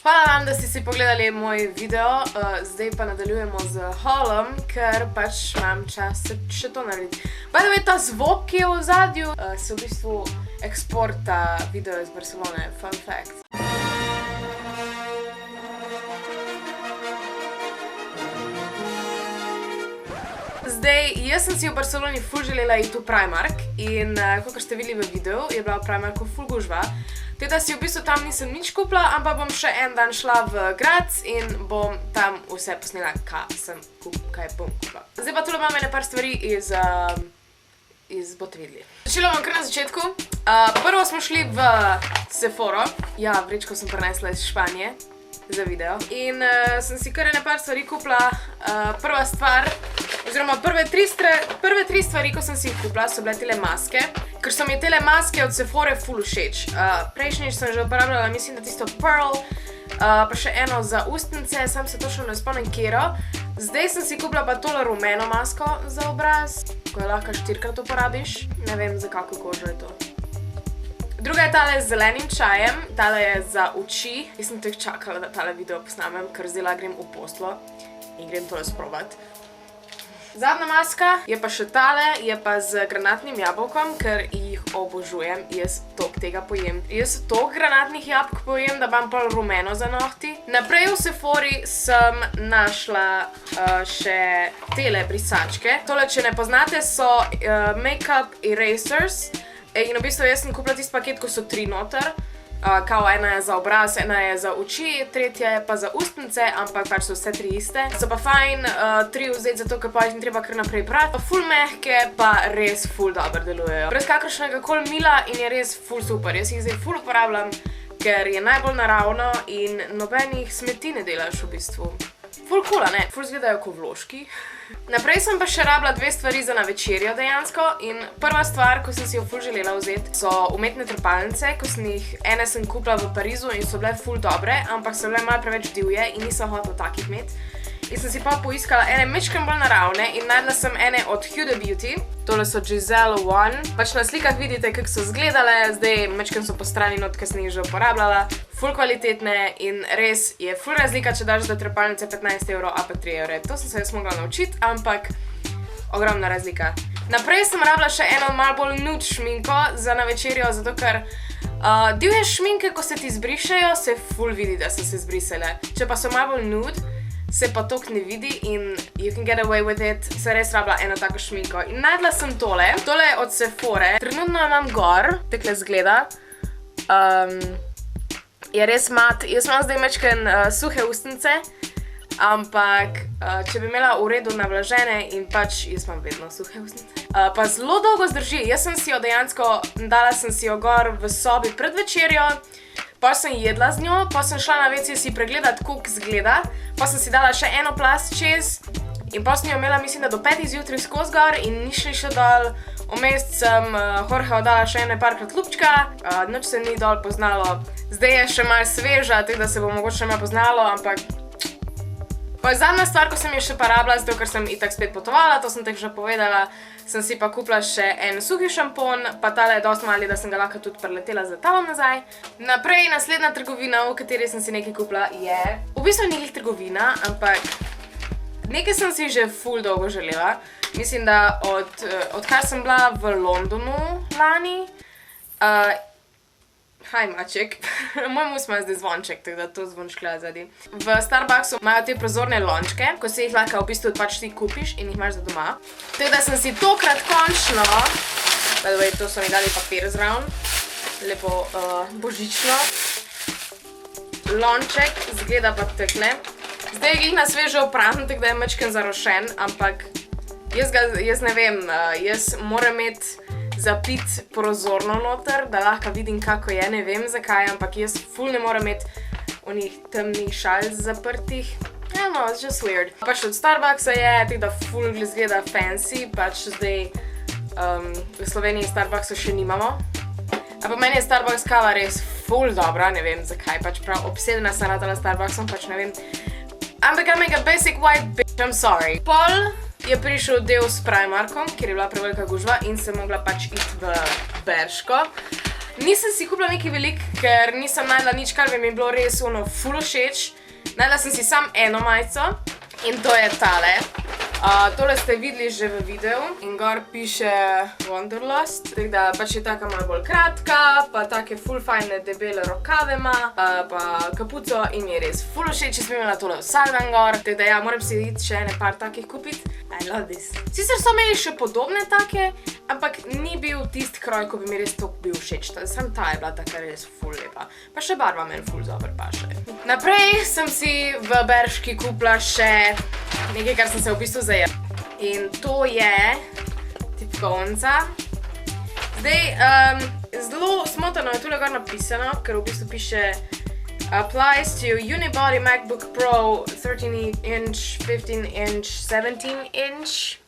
Hvala vam, da ste si pogledali moj video, zdaj pa nadaljujemo z haulom, ker pač imam čas še to narediti. By the way, ta zvok, ki je v zadju, se v bistvu eksporta video iz Barcelone, fun fact. Zdaj, jaz sem si v Barceloni ful želela iti v Primark in kakor ste videli v videu, je bila v Primarku ful gužva. Teda si v bistvu tam nisem nič kupila, ampak bom še en dan šla v Graz in bom tam vse posnela, kaj bom kupila. Zdaj pa tule imam ene par stvari boste videli. Začela bom kar na začetku. Prvo smo šli v Sephoro. Ja, vrečko sem prinesla iz Španije za video. In sem si kar ene par stvari kupila. Prva stvar, oziroma prve tri stvari, ko sem si jih kupila, so bile tele maske. Ker so mi tele maske od Sephore ful všeč. Prejšnjič sem že uporabljala, mislim, da tisto Pearl, pa še eno za ustnice, sam se točno ne spomnim kjero. Zdaj sem si kupila pa tole rumeno masko za obraz, ko jo lahko 4-krat uporabiš. Ne vem, za kako kožo je to. Druga je tale z zelenim čajem, tale je za oči. Jaz sem tek čakala, da tale video posnamem, ker zdaj grem v poslo in grem tole sprobat. Zadnja maska je pa še tale, je pa z granatnim jabolkom, ker jih obožujem, jaz toliko tega pojem. Jaz toliko granatnih jabolk pojem, da imam pol rumeno za nohti. Naprej v Sephori sem našla še tele brisačke. Tole, če ne poznate, so make-up erasers. In v bistvu jaz sem kupila tisti paket, ko so 3 noter. Kao ena je za obraz, ena je za oči, tretja je pa za ustnice, ampak pač so vse 3 iste. So pa fajn 3 vzeti, zato ker pa jih ni treba kar naprej prati. Ful mehke, pa res ful dobro delujejo. Brez kakršnega koli mila in je res ful super. Jaz jih zdaj ful uporabljam, ker je najbolj naravno in nobenih smeti ne delaš v bistvu. Ful cool, ne? Ful izgledajo kot vložki. Naprej sem pa še rabila 2 stvari za na večerjo dejansko in prva stvar, ko sem si jo ful želela vzeti, so umetne trepalnice, ko sem jih, ene sem kupila v Parizu in so bile ful dobre, ampak so bile malo preveč divje in nisem hotela takih imeti. In sem si pa poiskala ene mečkam bolj naravne in našla sem ene od Huda Beauty. Tole so Giselle One. Pač na slikah vidite, kako so izgledale, zdaj mečkam so po strani not, ker sem jih že uporabljala. Ful kvalitetne in res je ful razlika, če daš za trepalnice 15 € a pa 3 €. To sem se jaz mogla naučiti, ampak ogromna razlika. Naprej sem rabila še eno malo bolj nude šminko za na večerjo, zato ker divje šminke, ko se ti zbrišejo, se ful vidi, da so se zbrisale. Če pa so malo bolj nude, se pa toliko ne vidi in you can get away with it, se res rabila eno tako šminko. In našla sem tole. Tole je od Sephore. Trenutno imam gor, takle zgleda. Je res mat. Jaz imam zdaj mečken suhe ustnice, ampak če bi imela v redu navlažene in pač jaz imam vedno suhe ustnice. Pa zelo dolgo zdrži. Jaz sem si jo dejansko, dala sem si jo gor v sobi pred večerjo, pa sem jedla z njo, pa sem šla na WC si pregledati, koliko zgleda, pa sem si dala še eno plast čez in pa sem jo imela, mislim, da do 5 zjutraj skozi gor in ni še dol. Vmes sem Jorgeju dala še ene parkrat lupčka, nič se ni dol poznalo. Zdaj je še malo sveža, tako da se bo mogoče malo poznalo, ampak pa zadnja stvar, ko sem jo še porabila, zato ker sem itak spet potovala, to sem tek že povedala, sem si pa kupila še en suhi šampon, pa tale je dosti mali, da sem ga lahko tudi preletela za tamo nazaj. Naprej, naslednja trgovina, v kateri sem si nekaj kupila, je v bistvu ni glih trgovina, ampak nekaj sem si že ful dolgo želela. Mislim, da odkar sem bila v Londonu lani, Haj, maček. Moj mus ima zdaj zvonček, tako da to zvon šklja zadnji. V Starbucksu imajo te prozorne lončke, ko se jih lahko v bistvu pač ti kupiš in jih imaš za doma. Tako da sem si tokrat končno, by the way, to so mi dali papir zraven, lepo božično. Lonček zgleda pa takle. Zdaj jih na sveže opram, tako da je mačken zarošen, ampak jaz ne vem, jaz moram imeti zapit prozorno noter, da lahko vidim, kako je, ne vem zakaj, ampak jaz ful ne moram imeti onih temnih šalc zaprtih. I don't know, it's just weird. Pač od Starbucksa je, tako da ful izgleda fancy, pač zdaj v Sloveniji Starbucksa še nimamo. Ampak meni je Starbucks kava res ful dobra, ne vem zakaj, pač prav obsedena sem ratala Starbucksom, pač ne vem. I'm becoming a basic white bitch, I'm sorry. Pol je prišel del s Primarkom, kjer je bila prevelika gužva in sem mogla pač iti v Berško. Nisem si kupila nekaj velik, ker nisem našla nič, kar bi mi bilo res ful všeč. Našla sem si sam eno majico in to je tale. Tole ste videli že v videu in gor piše Wanderlust, tako da pač je taka malo bolj kratka, pa take ful fajne debele rokave ima, pa kapuco in mi je res ful všeč, če sem imela tole vsak dan gor, tako da ja, moram si iti še ene par takih kupiti. I love this. Sicer so imeli še podobne take, ampak ni bil tisti kroj, ko bi mi res toliko bil všeč, sam ta je bila taka res ful lepa, pa še barva meni ful dober paše. Naprej sem si v Berški kupila še nekaj, kar sem se v bistvu zajela. In to je tipkovnica. Zdaj, zelo smotrno je tule gor napisano, ker v bistvu piše Applies to Unibody MacBook Pro 13-inch, 15-inch, 17-inch.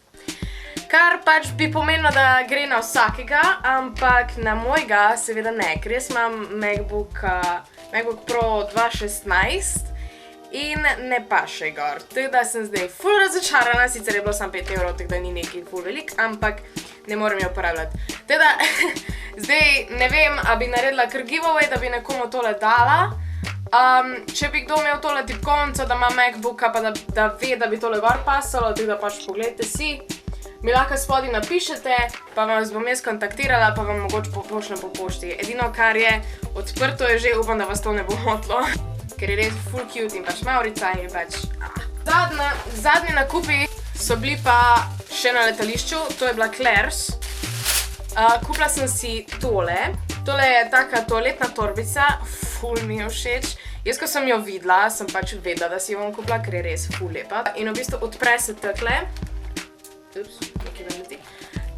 Kar pač bi pomenilo, da gre na vsakega, ampak na mojega seveda ne, ker jaz imam MacBook Pro 2016 in ne paše gor. Tako da sem zdaj ful razočarana, sicer je bilo samo 5 €, tako da ni nekaj ful velik, ampak ne morem jo uporabljati. Tako da zdaj ne vem, a bi naredila kar giveaway, da bi nekomu tole dala. Če bi kdo imel tole tipkovnico, da ima MacBooka, pa da ve, da bi tole gor pasalo, tako da pač pogledajte si. Mi lahko spodaj napišete, pa vas bom jaz kontaktirala, pa vam mogoče pošljem po pošti. Edino, kar je odprto, je že, upam, da vas to ne bo motilo. Ker je res full cute in pač Maurica in pač... Zadnji nakupi so bili pa še na letališču, to je bila Claire's. Kupila sem si tole. Tole je taka toaletna torbica, ful mi je všeč. Jaz, ko sem jo videla, sem pač vedela, da si jo bom kupila, ker je res ful lepa. In v bistvu odpre se takle. Ups, nekaj ven leti.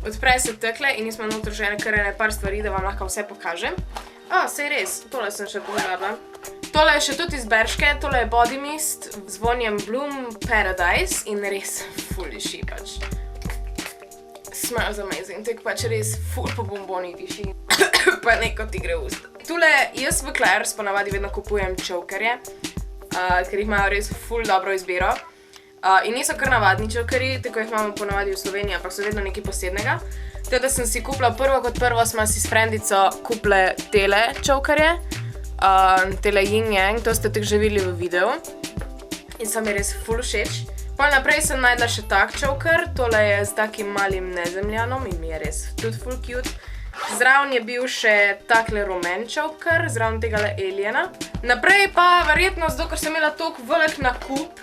Odpre se takle in nismo noter že kar ene par stvari, da vam lahko vse pokažem. Sej res, tole sem še pogledala. Tole je še tudi iz Berške, tole je Body Mist z vonjem Bloom Paradise in res ful diši pač. Smells amazing, tako pač res ful po bombonih diši, pa neko ti gre v usta. Tule jaz v Claire's ponavadi vedno kupujem chokerje, ker jih imajo res ful dobro izbiro. In niso kar navadni chokerji, tako jih imamo ponavadi v Sloveniji, ampak so vedno nekaj posebnega. Tako da sem si kupila prvo kot prvo, smo si s frendico kupile tele chokerje. Tele Yin Yang, to ste tako že videli v videu. In so mi res ful všeč. Pol naprej sem najdla še tak choker, tole je z takim malim nezemljanom in mi je res tudi ful cute. Zraven je bil še takle rumen choker, zraven tegale aliena. Naprej pa verjetno zato, ker sem imela toliko velik nakup,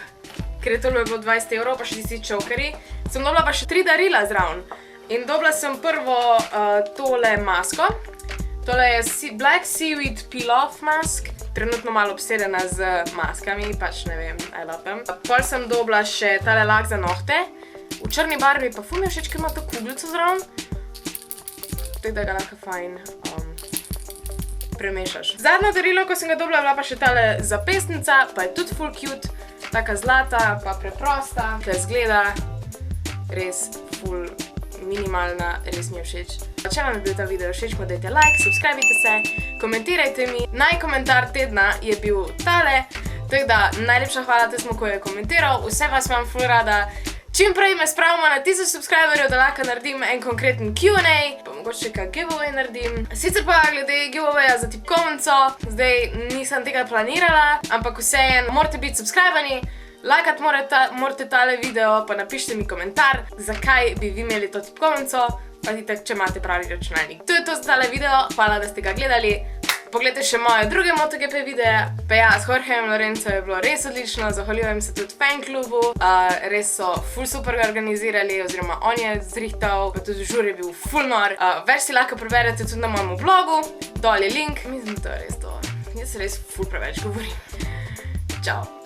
ker je tole bilo 20 €, pa še tisti chokerji, sem dobila pa še 3 darila zraven. In dobila sem prvo tole masko. Tole je Black Seaweed Peel-Off mask. Trenutno malo obsedena z maskami, pač ne vem, I love them. Pol sem dobila še tale lak za nohte. V črni barvi pa ful mi je všeč, ker ima to kuglico zraven. Tako da ga lahko fajn premešaš. Zadnjo darilo, ko sem ga dobila, bila pa še tale zapestnica, pa je tudi ful cute. Taka zlata, pa preprosta. Tle zgleda res ful minimalna, res mi je všeč. Če vam je bil ta video všeč, pa dajte like, subscribite se, komentirajte mi. Najkomentar tedna je bil tale, tako da najlepša hvala temu, ko je komentiral. Vse vas imam ful rada. Čim prej me spravimo na 1000 subscriberjev, da lahko naredim en konkreten Q&A, pa mogoče kak giveaway naredim. Sicer pa glede giveawaya za tipkovnico, zdaj nisem tega planirala, ampak vseeno morate biti subscribani. Lajkat morate tale video, pa napišite mi komentar, zakaj bi vi imeli to tipkovnico, pa titek, če imate pravi računalnik. To je to za tale video, hvala, da ste ga gledali. Poglejte še moje druge MotoGP videe, pa ja, s Jorgejem Lorenzo je bilo res odlično, zahvaljujem se tudi fanklubu, res so ful super ga organizirali, oziroma on je zrihtal, pa tudi žur je bil ful nor. Več si lahko preberete tudi na mojem blogu, dol je link, mislim, to je res to. Jaz res ful preveč govorim. Čau.